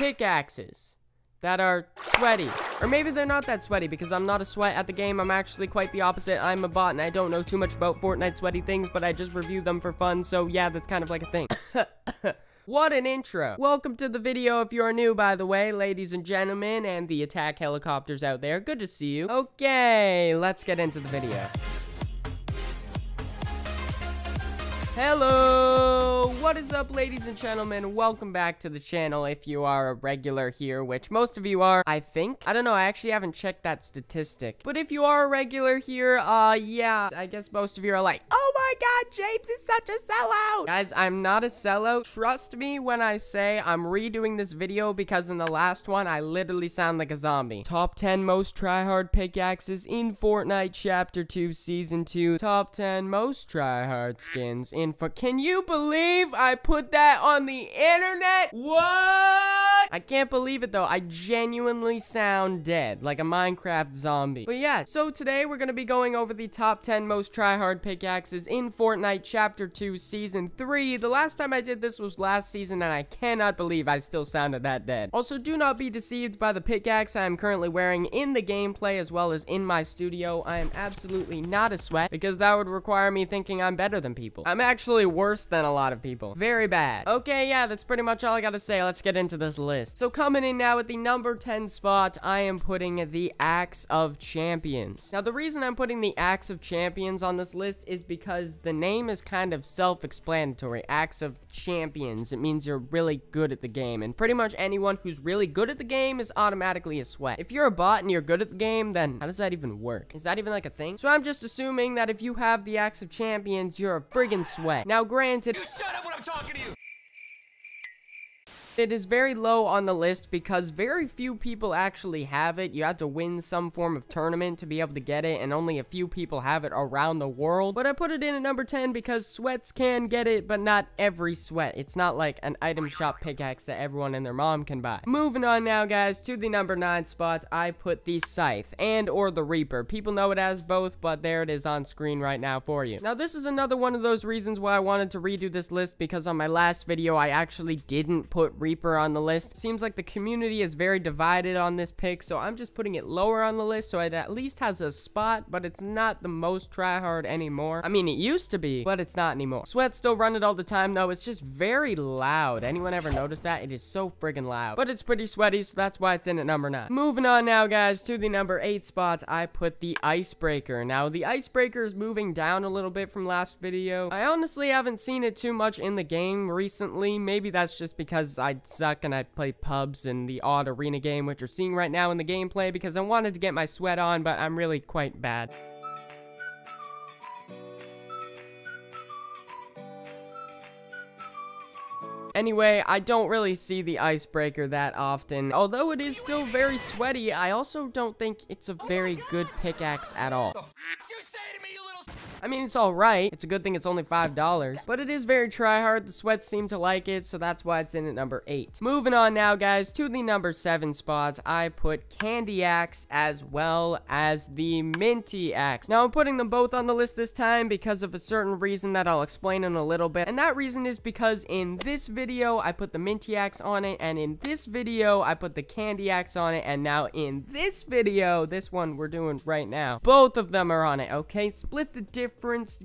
pickaxes that are sweaty. Or maybe they're not that sweaty because I'm not a sweat at the game. I'm actually quite the opposite. I'm a bot and I don't know too much about Fortnite sweaty things, but I just review them for fun. So yeah, that's kind of like a thing. What an intro. Welcome to the video if you're new, by the way, ladies and gentlemen, and the attack helicopters out there. Good to see you. Okay, let's get into the video. Hello, what is up, ladies and gentlemen? Welcome back to the channel if you are a regular here, which most of you are, I think. I don't know, I actually haven't checked that statistic. But if you are a regular here, yeah, I guess most of you are like, oh my god, James is such a sellout. Guys, I'm not a sellout. Trust me when I say I'm redoing this video because in the last one, I literally sound like a zombie. Top 10 most tryhard pickaxes in Fortnite Chapter 2 Season 2. Top 10 most tryhard skins in can you believe I put that on the internet? What? I can't believe it though. I genuinely sound dead, like a Minecraft zombie. But yeah, so today we're gonna be going over the top 10 most tryhard pickaxes in Fortnite Chapter 2 Season 3. The last time I did this was last season and I cannot believe I still sounded that dead. Also, do not be deceived by the pickaxe I am currently wearing in the gameplay as well as in my studio. I am absolutely not a sweat because that would require me thinking I'm better than people. I'm actually worse than a lot of people. Very bad. Okay, yeah, that's pretty much all I gotta say. Let's get into this list. So coming in now at the number 10 spot, I am putting the Axe of Champions. Now, the reason I'm putting the Axe of Champions on this list is because the name is kind of self-explanatory. Axe of Champions. It means you're really good at the game, and pretty much anyone who's really good at the game is automatically a sweat. If you're a bot and you're good at the game, then how does that even work? Is that even like a thing? So I'm just assuming that if you have the Axe of Champions, you're a friggin' sweat. Now, granted, you shut up when I'm talking to you. It is very low on the list because very few people actually have it. You have to win some form of tournament to be able to get it, and only a few people have it around the world. But I put it in at number 10 because sweats can get it, but not every sweat. It's not like an item shop pickaxe that everyone and their mom can buy. Moving on now, guys, to the number 9 spot, I put the Scythe and or the Reaper. People know it as both, but there it is on screen right now for you. Now, this is another one of those reasons why I wanted to redo this list because on my last video, I actually didn't put Reaper on the list. Seems like the community is very divided on this pick, so I'm just putting it lower on the list so it at least has a spot, but it's not the most tryhard anymore. I mean, it used to be, but it's not anymore. Sweats still run it all the time though. It's just very loud. Anyone ever noticed that? It is so friggin' loud, but it's pretty sweaty, so that's why it's in at number 9. Moving on now, guys, to the number 8 spot, I put the Icebreaker. Now, the Icebreaker is moving down a little bit from last video. I honestly haven't seen it too much in the game recently. Maybe that's just because I suck and I play pubs and the odd arena game, which you're seeing right now in the gameplay, because I wanted to get my sweat on, but I'm really quite bad. Anyway, I don't really see the Icebreaker that often. Although it is still very sweaty, I also don't think it's a very good pickaxe at all. I mean, it's alright. It's a good thing it's only $5. But it is very tryhard. The sweats seem to like it, so that's why it's in at number 8. Moving on now, guys, to the number 7 spots, I put Candy Axe as well as the Minty Axe. Now, I'm putting them both on the list this time because of a certain reason that I'll explain in a little bit. And that reason is because in this video, I put the Minty Axe on it, and in this video, I put the Candy Axe on it, and now in this video, this one we're doing right now, both of them are on it, okay? Split the difference.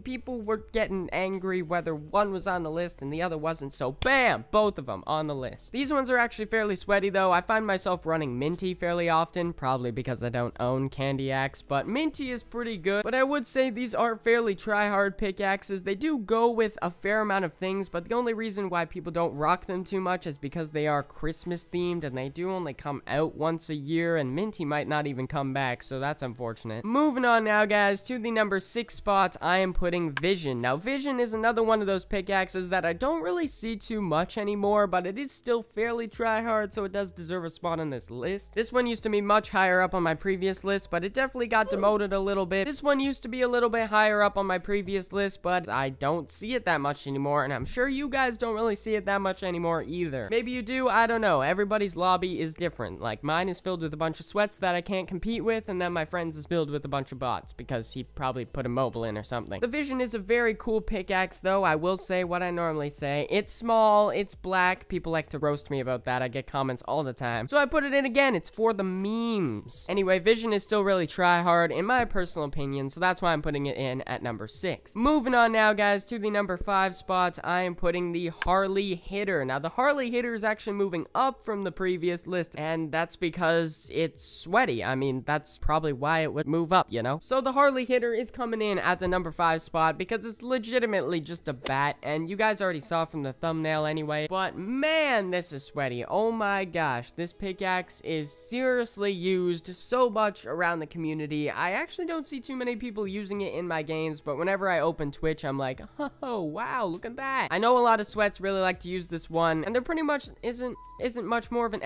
People were getting angry whether one was on the list and the other wasn't, so bam, both of them on the list. These ones are actually fairly sweaty though. I find myself running Minty fairly often, probably because I don't own Candy Axe, but Minty is pretty good. But I would say these are fairly try-hard pickaxes. They do go with a fair amount of things, but the only reason why people don't rock them too much is because they are Christmas themed and they do only come out once a year, and Minty might not even come back, so that's unfortunate. Moving on now, guys, to the number 6 spot, I am putting Vision. Now, Vision is another one of those pickaxes that I don't really see too much anymore, but it is still fairly tryhard, so it does deserve a spot on this list. This one used to be much higher up on my previous list, but it definitely got demoted a little bit. This one used to be a little bit higher up on my previous list, but I don't see it that much anymore, and I'm sure you guys don't really see it that much anymore either. Maybe you do, I don't know. Everybody's lobby is different. Like, mine is filled with a bunch of sweats that I can't compete with, and then my friend's is filled with a bunch of bots, because he probably put a mobile in or something. The Vision is a very cool pickaxe, though. I will say what I normally say. It's small, it's black. People like to roast me about that. I get comments all the time. So I put it in again. It's for the memes. Anyway, Vision is still really try-hard, in my personal opinion, so that's why I'm putting it in at number 6. Moving on now, guys, to the number 5 spot, I am putting the Harley Hitter. Now, the Harley Hitter is actually moving up from the previous list, and that's because it's sweaty. I mean, that's probably why it would move up, you know? So the Harley Hitter is coming in at the number 5 spot because it's legitimately just a bat, and you guys already saw from the thumbnail anyway, but man, this is sweaty. Oh my gosh, this pickaxe is seriously used so much around the community. I actually don't see too many people using it in my games, but whenever I open Twitch, I'm like, oh wow, look at that. I know a lot of sweats really like to use this one, and there pretty much isn't much more of an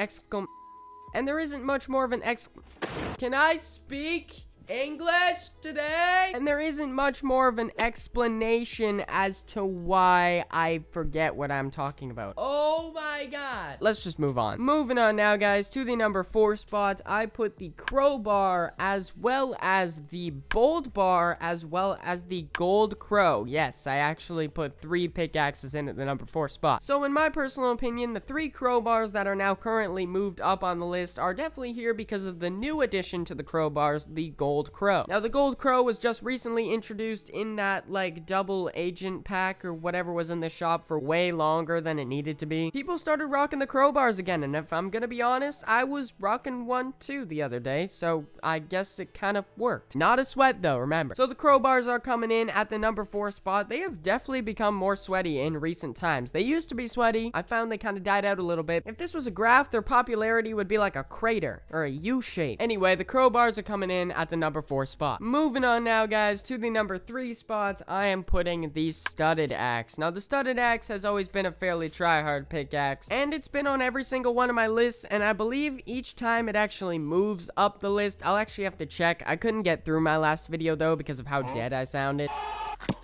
Can I speak English today? And there isn't much more of an explanation as to why I forget what I'm talking about. Oh my god. Let's just move on. Moving on now, guys, to the number 4 spot. I put the crowbar as well as the bold bar as well as the gold crow. Yes, I actually put 3 pickaxes in at the number 4 spot. So in my personal opinion, the 3 crowbars that are now currently moved up on the list are definitely here because of the new addition to the crowbars, the gold crow. Now, the gold crow was just recently introduced in that, like, double agent pack or whatever was in the shop for way longer than it needed to be. People started rocking the crowbars again, and if I'm gonna be honest, I was rocking one too the other day, so I guess it kind of worked. Not a sweat though, remember. So the crowbars are coming in at the number 4 spot. They have definitely become more sweaty in recent times. They used to be sweaty. I found they kind of died out a little bit. If this was a graph, their popularity would be like a crater or a U shape. Anyway, the crowbars are coming in at the number 4 spot. Moving on now, guys, to the number 3 spot, I am putting the studded axe. Now, the studded axe has always been a fairly try-hard pickaxe, and it's been on every single one of my lists, and I believe each time it actually moves up the list. I'll actually have to check. I couldn't get through my last video, though, because of how dead I sounded.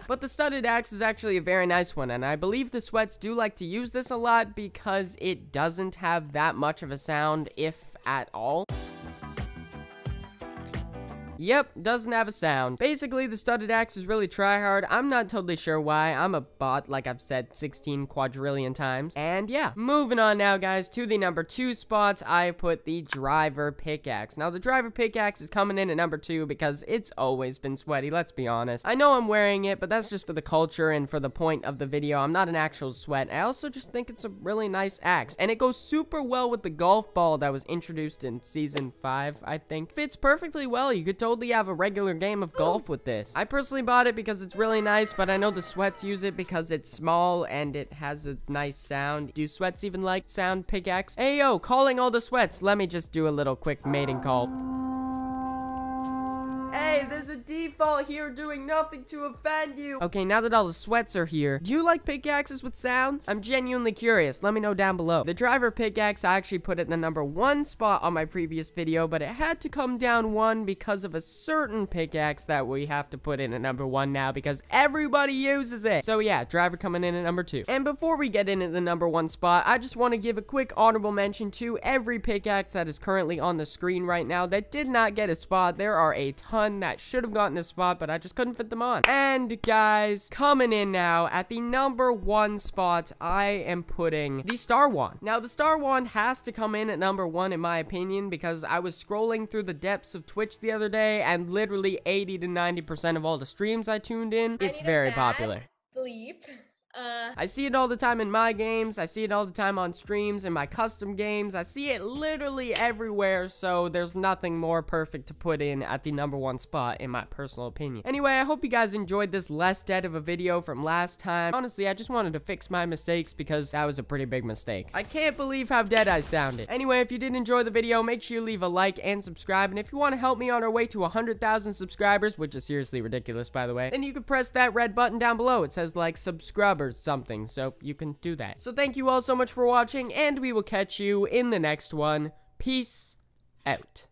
But the studded axe is actually a very nice one, and I believe the sweats do like to use this a lot because it doesn't have that much of a sound, if at all. Yep, doesn't have a sound. Basically, the studded axe is really tryhard. I'm not totally sure why. I'm a bot, like I've said 16 quadrillion times. And yeah, moving on now, guys, to the number 2 spot, I put the driver pickaxe. Now, the driver pickaxe is coming in at number 2 because it's always been sweaty, let's be honest. I know I'm wearing it, but that's just for the culture and for the point of the video. I'm not an actual sweat. I also just think it's a really nice axe, and it goes super well with the golf ball that was introduced in season 5, I think. Fits perfectly well. You could totally have a regular game of golf with this. I personally bought it because it's really nice, but I know the sweats use it because it's small and it has a nice sound. Do sweats even like sound pickaxe? Hey yo, calling all the sweats. Let me just do a little quick mating call. Hey, there's a default here doing nothing to offend you. Okay, now that all the sweats are here, do you like pickaxes with sounds? I'm genuinely curious. Let me know down below. The driver pickaxe, I actually put it in the number 1 spot on my previous video, but it had to come down 1 because of a certain pickaxe that we have to put in at number 1 now because everybody uses it. So yeah, driver coming in at number 2. And before we get in at the number 1 spot, I just want to give a quick honorable mention to every pickaxe that is currently on the screen right now that did not get a spot. There are a ton that should have gotten a spot, but I just couldn't fit them on. And guys, coming in now at the number 1 spot, I am putting the Star Wand. Now, the Star Wand has to come in at number 1 in my opinion because I was scrolling through the depths of Twitch the other day and literally 80 to 90% of all the streams I tuned in, it's very popular. Sleep. I see it all the time in my games. I see it all the time on streams, in my custom games. I see it literally everywhere, so there's nothing more perfect to put in at the number 1 spot, in my personal opinion. Anyway, I hope you guys enjoyed this less dead of a video from last time. Honestly, I just wanted to fix my mistakes because that was a pretty big mistake. I can't believe how dead I sounded. Anyway, if you did enjoy the video, make sure you leave a like and subscribe, and if you want to help me on our way to 100,000 subscribers, which is seriously ridiculous, by the way, then you can press that red button down below. It says, like, subscribe or something, so you can do that. So thank you all so much for watching, and we will catch you in the next one. Peace out.